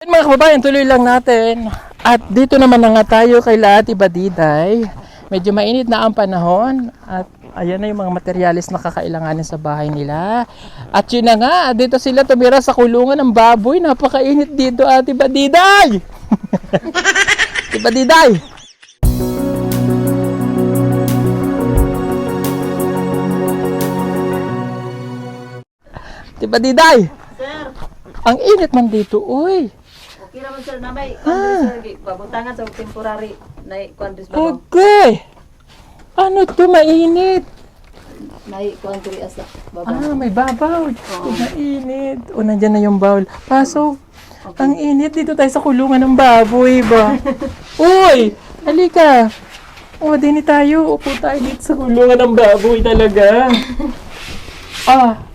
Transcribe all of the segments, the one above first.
Mga kababayan, tuloy lang natin. At dito naman na nga tayo kay Ate Badiday. Medyo mainit na ang panahon at ayan na yung mga materyales na kakailanganin sa bahay nila. At yun na nga, dito sila tumira sa kulungan ng baboy. Napakainit dito, Ate Badiday! Ate Badiday! Ate Badiday! Sir, Ang init man dito, uy! okay naman sir na may sir, pabutangan sa temporary na kuandris ba? Okay! Ano to, mainit? May kuandri asa baba. Ah, may babaw. Mainit. O, nandyan na yung bowl. Pasok. Ang init. Dito tayo sa kulungan ng baboy ba? Uy! Halika. O, dini tayo. Upo tayo dito sa kulungan ng baboy talaga. Ah.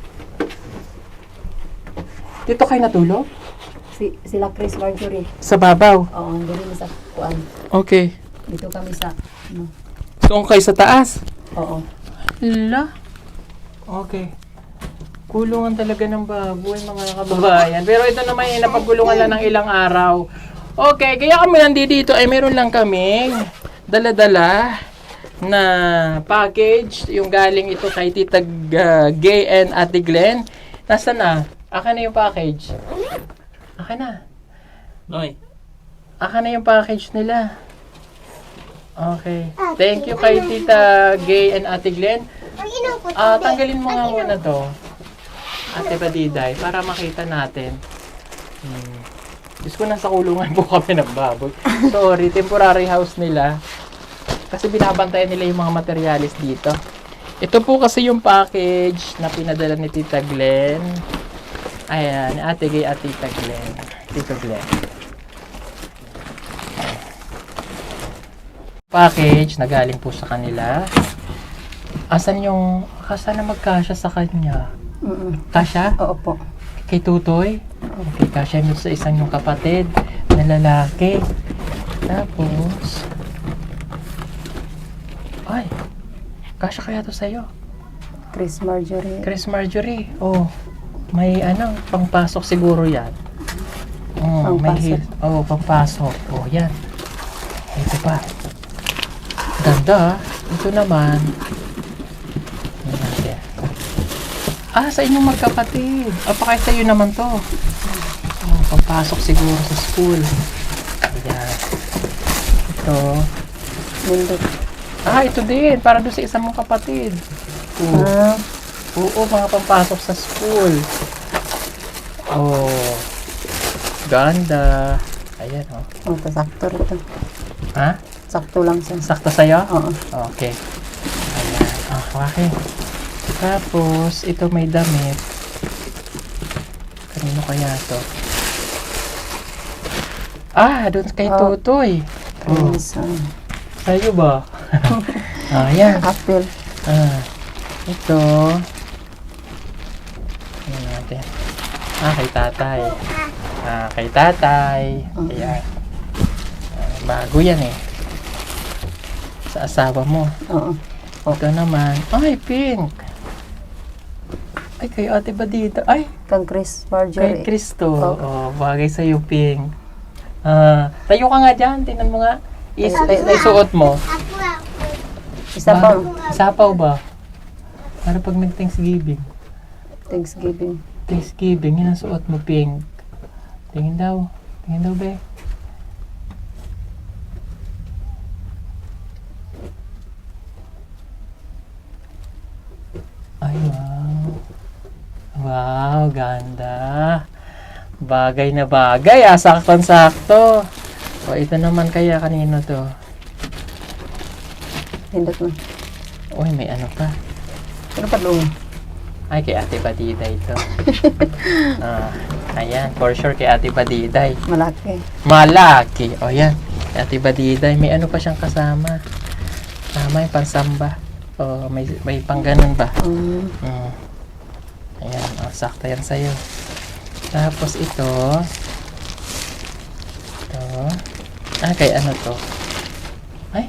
Dito kayo natulog? Sila Chris Marjorie. Sa babaw. Oo, dili sa kuan. Okay. Dito kami sa ano. Doon kayo sa taas? Oo. La. Okay. Kulungan talaga ng baboy, mga kababayan. Pero ito naman yung napagkulungan lang ng ilang araw. Okay, kaya kami nandito ay meron lang kaming dala-dala na package. Yung galing ito kay Tita Gay and Ate Glenn. Nasaan na? Akin na yung package. Akin na. Noy. Akin na yung package nila. Okay. Thank you kay Tita Gay and Ate Glenn. Tanggalin mo nga muna to, Ate Badiday, para makita natin. Diyos ko, nasa kulungan po kami ng baboy. Sorry, temporary house nila. Kasi binabantayan nila yung mga materialis dito. Ito po kasi yung package na pinadala ni Tita Glenn. Ayan, ni Ate Gay at Tita Glenn. Tito Glenn. Package na galing po sa kanila. Asan na magkasya sa kanya? Kasya? Oo po. Kay Tutoy? Okay, kasya mo sa isang yung kapatid na lalaki. Tapos, ay, kasya kaya to sa'yo? Chris Marjorie. Chris Marjorie, oh, may pangpasok siguro yan. Oh, may Pangpasok. Pangpasok. Oh, yan. Ito pa. Ganda, ito naman. Tingnan natin. Sa inyong magkapatid. Pakay sa'yo naman to. Oh, pagpasok siguro sa school. Ayan. Ito. Bundok. Ito din. Para doon sa isang mong kapatid. Oo, mga pampasok sa school. Oh. Ganda. Ayan, oh. Sakto rito. Ha? Sakto lang siya. Sakto sa'yo? Oo. Okay. Ayan. Okay. Tapos, ito may damit. Kanino kaya to? Doon kay Tutoy. Oh, Chris. sa'yo ba? Ayan. Apple. Ito. Ayan natin. Kay tatay. Kay tatay. Ayan. Bago yan eh. Sa asawa mo. Oo. Ito naman. Ay, pink. Ay, kay Ate Badita. Ay, Kang Chris kay Marjorie. Cristo. Oh. Bagay sa'yo, pink. Tayo ka nga dyan. Tingnan mo nga. Isuot mo. Isa pa. Sapaw ba? Para pag nag-Thanksgiving. Thanksgiving. Thanksgiving, yun ang suot mo, pink. Tingin daw. Tingin daw, be. Ay, wow. Wow, ganda. Bagay na bagay, Saktong-sakto. Ito naman kaya kanino to? Hindot mo. Uy, may ano pa. Ano pa doon? Ay, kay Ate Badiday ito. Ayan, for sure kay Ate Badiday. Malaki. Malaki. Yan. Kay Ate Badiday, may ano pa siyang kasama. May pansamba. May pang ganun ba? Ayan, sakto yan sa'yo. Tapos ito. Kay ano to? Ay,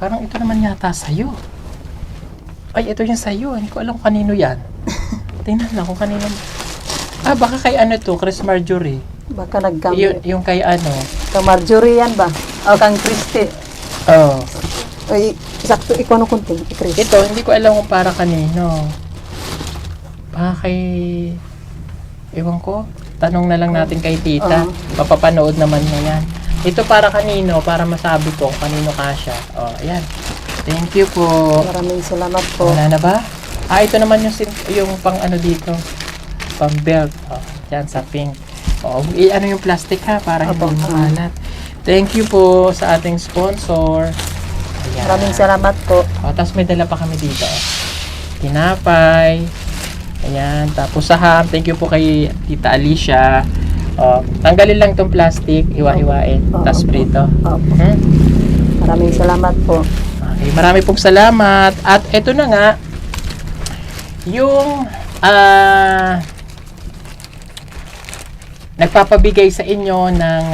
parang ito naman yata sa'yo. Ay, ito yung sa'yo. Hindi ko alam kanino yan. Tingnan lang kung kanino. Baka kay ano to, Chris Marjorie. Baka nagkamali. Yung kay ano. Kang Marjorie yan ba? O kang Christy. Oh. Ay, sakto ikaw no kunting, Chris. Ito, hindi ko alam kung para kanino. Baka kay... Ewan ko. Tanong na lang natin kay tita. Papapanood naman niya yan. Ito para kanino, para masabi ko kanino kasya. Oh, ayan. Thank you po. Maraming salamat po. Wala na ba? Ito naman yung pang ano dito. Pang belt. Oh, yan sa pink. Oh, ano yung plastic ha, para hindi makalat. Thank you po sa ating sponsor. Ayan. Maraming salamat po. Tapos may dala pa kami dito. Tinapay. Ayan. Tapos sa ham. Thank you po kay Tita Alicia. Tanggalin lang itong plastic. Hiwa-hiwain. Tapos prito. Maraming salamat po. Okay. Marami pong salamat. At eto na nga. Yung nagpapabigay sa inyo ng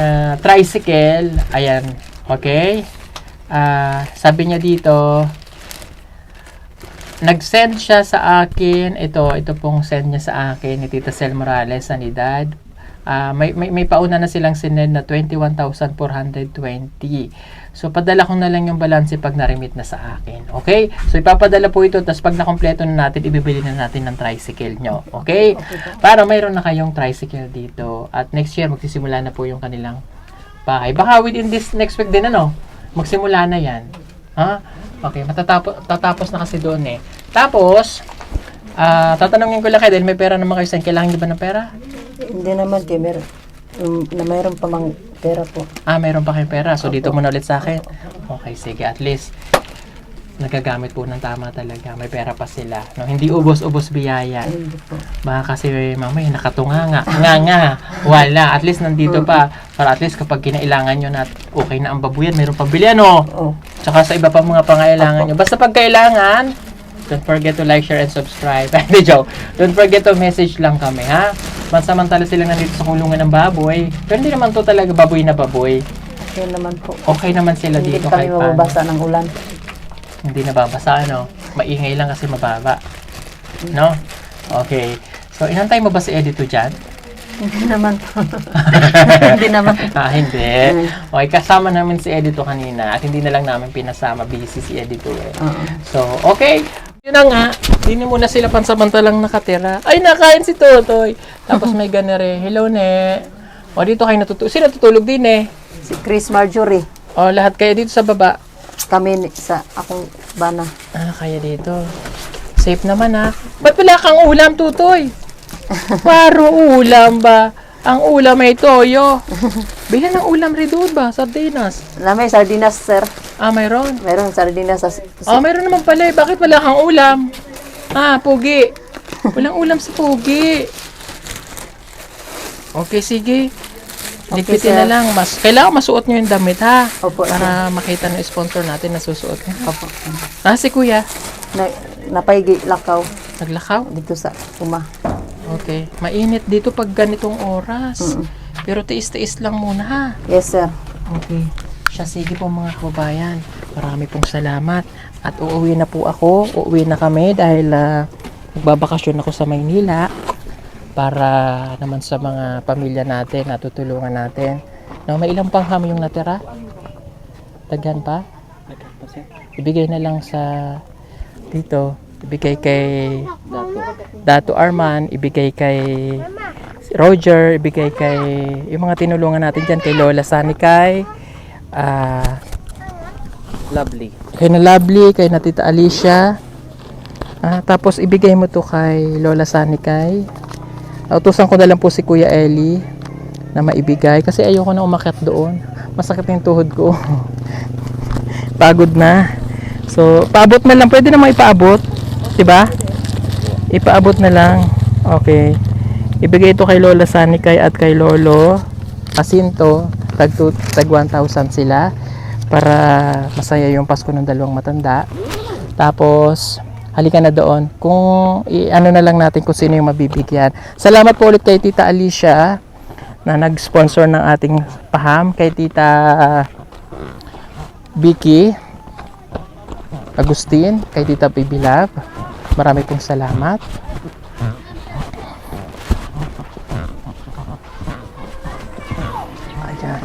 tricycle. Ayan. Okay. Sabi niya dito, nag-send siya sa akin, ito pong send niya sa akin ni Tita Sel Morales, Sanidad. May pauna na silang sinend na 21,420. So, padala ko na lang yung balance pag na-remit na sa akin. Okay? So, ipapadala po ito, tapos pag na-kompleto na natin, ibibili na natin ng tricycle nyo. Okay? Para mayroon na kayong tricycle dito. At next year, magsisimula na po yung kanilang bahay. Baka within this next week din, magsimula na yan. Ha? Okay, tatapos na kasi doon eh. Tapos, tatanungin ko lang kayo, dahil may pera naman kayo saan, kailangan nyo ba ng pera? Hindi naman kayo, mayroon pa mang pera po. Mayroon pa kayong pera. So, dito muna ulit sa akin. Okay, sige. At least, nagagamit po ng tama talaga. May pera pa sila. No, hindi ubos-ubos biyaya. Hindi po. Baka kasi mamaya nakatunganga. Nga. Wala. At least nandito pa. Para at least kapag kinailangan nyo na okay na ang babuyan, mayroon pambili, Tsaka sa iba pa mga pangailangan nyo. Basta pag kailangan, don't forget to like, share, and subscribe. Hindi, joke. Don't forget to message lang kami, ha? Mansamantala silang nandito sa kulungan ng baboy. Pero hindi naman to talaga baboy na baboy. Okay naman po. Okay naman sila Hindi dito kami kahit paano. mababasa ng ulan. Hindi nababasa, Maingay lang kasi mababa. No? Okay. So, inantay mo ba si Edito dyan? Hindi naman po. Hindi naman. Hindi. Okay, kasama namin si Edito kanina at hindi na lang namin pinasama. Busy si Edito eh. So, okay. Yun na nga. Hindi muna sila pansamantalang nakatira. Ay, nakain si Totoy. Tapos may ganere. Hello, ne. Dito kayo natutulog. Sino natutulog din eh? Si Chris Marjorie. Lahat kayo dito sa baba. Kami sa akong bana. Kaya dito. Safe naman Ba't wala kang ulam, Tutoy? Paro ulam ba? Ang ulam ay toyo. Bilan ng ulam rin doon ba? Sardinas. May sardinas, sir. Mayroon. Mayroon sardinas sa... Mayroon naman pala. Bakit wala kang ulam? Pugi. Walang ulam sa Pugi. Okay, sige. Ligpitin na lang. Kailangan masuot nyo yung damit, ha? Opo, para makita ng sponsor natin na susuot nyo. Opo. Si Kuya. Napaigi lakaw. Naglakaw? Dito sa uma. Okay. Mainit dito pag ganitong oras. Pero tiis-tiis lang muna, ha? Yes, sir. Okay. Sige po mga kababayan. Marami pong salamat. At uuwi na po ako. Uuwi na kami dahil magbabakasyon ako sa Maynila para naman sa mga pamilya natin na tutulungan natin. May ilang pang ham yung natira? Daghan pa? Ibigay na lang sa dito. Ibigay kay Dato Arman, ibigay kay Roger, ibigay kay yung mga tinulungan natin dyan, kay Lola Sanikay, Lovely. kay na Lovely, kay na Tita Alicia, tapos ibigay mo to kay Lola Sanikay. Utusan ko na lang po si Kuya Eli na maibigay kasi ayoko na umakyat doon, masakit yung tuhod ko. Pagod na. So, paabot na lang, pwede naman ipaabot, diba? Ipaabot na lang. Okay. Ibigay ito kay Lola Sanikay at kay Lolo Jacinto. Tag 1,000 sila para masaya yung Pasko ng dalawang matanda. Tapos, halika na doon. Kung ano na lang natin kung sino yung mabibigyan. Salamat po ulit kay Tita Alicia na nag-sponsor ng ating paham. Kay Tita Vicky Agustin, kay Tita Baby Love. Marami pong salamat. Diyan.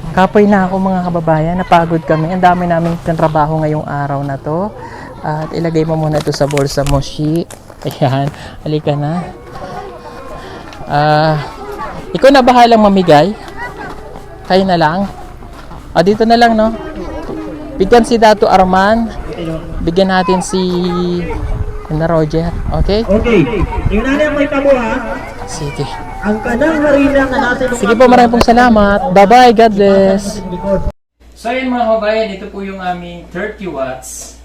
Kapoy na ako mga kababayan, napagod kami. Ang dami namin trabaho ngayong araw na to. At ilagay mo muna ito sa bulsa mo, Shi. Ayan, halika na. Ikaw na bahalang mamigay. Kayo na lang. Dito na lang, no? Bigyan si Dato Arman. Bigyan natin si Roger. Okay? Okay. Tingnan niya may tabo ha. Sige. Ang kanang harina na natin. Sige po, maraming pong salamat. Bye-bye. God bless. So yun mga kabayan, ito po yung aming 30 watts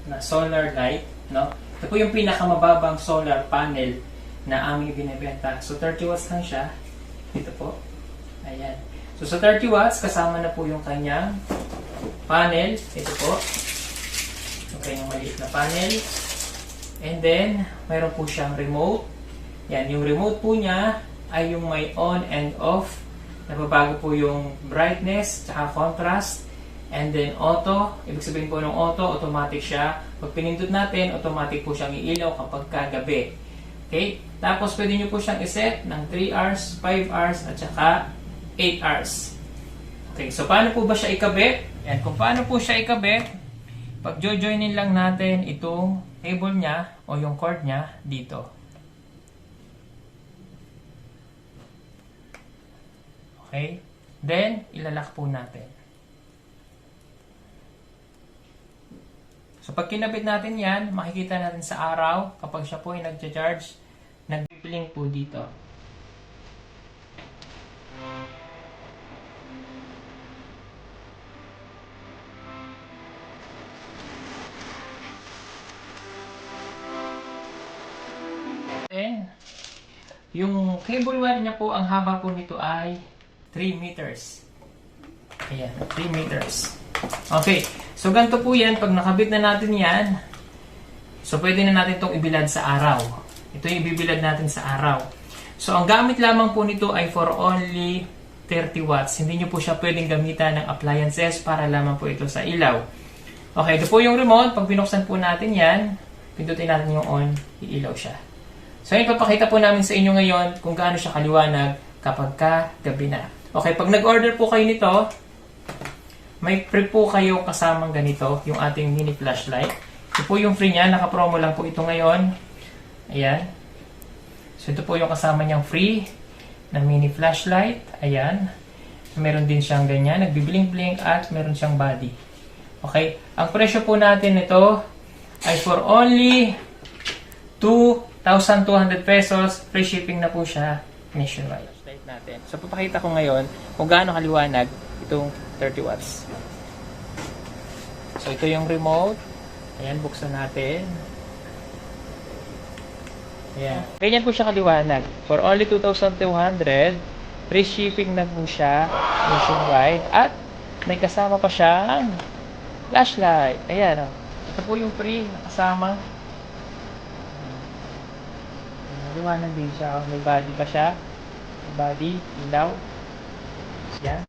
na solar light, no? Ito po yung pinakamababang solar panel na aming binibenta. So 30 watts lang siya. Ito po. Ayan. So sa 30 watts, kasama na po yung kanyang panel. Ito po. Okay, yung maliit na panel. And then, mayroon po siyang remote. Yan, yung remote po niya ay yung may on and off. Nababago po yung brightness, tsaka contrast. And then auto, ibig sabihin po ng auto, automatic siya. Pag pinindot natin, automatic po siyang iilaw kapag kagabi. Okay? Tapos pwede nyo po siyang iset ng 3 hours, 5 hours, at saka 8 hours. Okay, so paano po ba siya ikabit? Yan, kung paano po siya ikabit, pag jojoinin lang natin itong cable niya o yung cord niya dito. Okay? Then, ilalak po natin. So, pag kinabit natin yan, makikita natin sa araw, kapag siya po ay nag-charge, nag-blink po dito. Then, yung cable wire niya po, ang haba po nito ay 3 meters. Ayan, 3 meters. Okay, so ganito po yan. Pag nakabit na natin yan, so pwede na natin itong ibilad sa araw. Ito yung ibibilad natin sa araw. So ang gamit lamang po nito ay for only 30 watts. Hindi nyo po siya pwedeng gamitan ng appliances para lamang po ito sa ilaw. Okay, ito po yung remote. Pag binuksan po natin yan, pindutin natin yung on, iilaw siya. So yun, papakita po namin sa inyo ngayon kung gaano siya kaliwanag kapag gabi na. Okay, pag nag-order po kayo nito, may free po kayo kasamang ganito, yung ating mini flashlight. Ito po yung free niya, naka-promo lang po ito ngayon. Ayan. So ito po yung kasama niyang free na mini flashlight. Ayan. Meron din siyang ganyan, nagbiblink-blink at meron siyang body. Okay, ang presyo po natin nito ay for only 2,200 pesos. Free shipping na po siya nationwide. Natin. So papakita ko ngayon kung gaano kaliwanag itong 30 watts. So ito yung remote. Ayan, buksan natin. Ayan. Ganyan po siya kaliwanag. For only 2,200, free shipping na po siya nationwide. At may kasama pa siyang flashlight. Ayan, oh. Ito po yung free na kasama. Liwanag din siya. May body pa siya. Body, ilaw. Yan.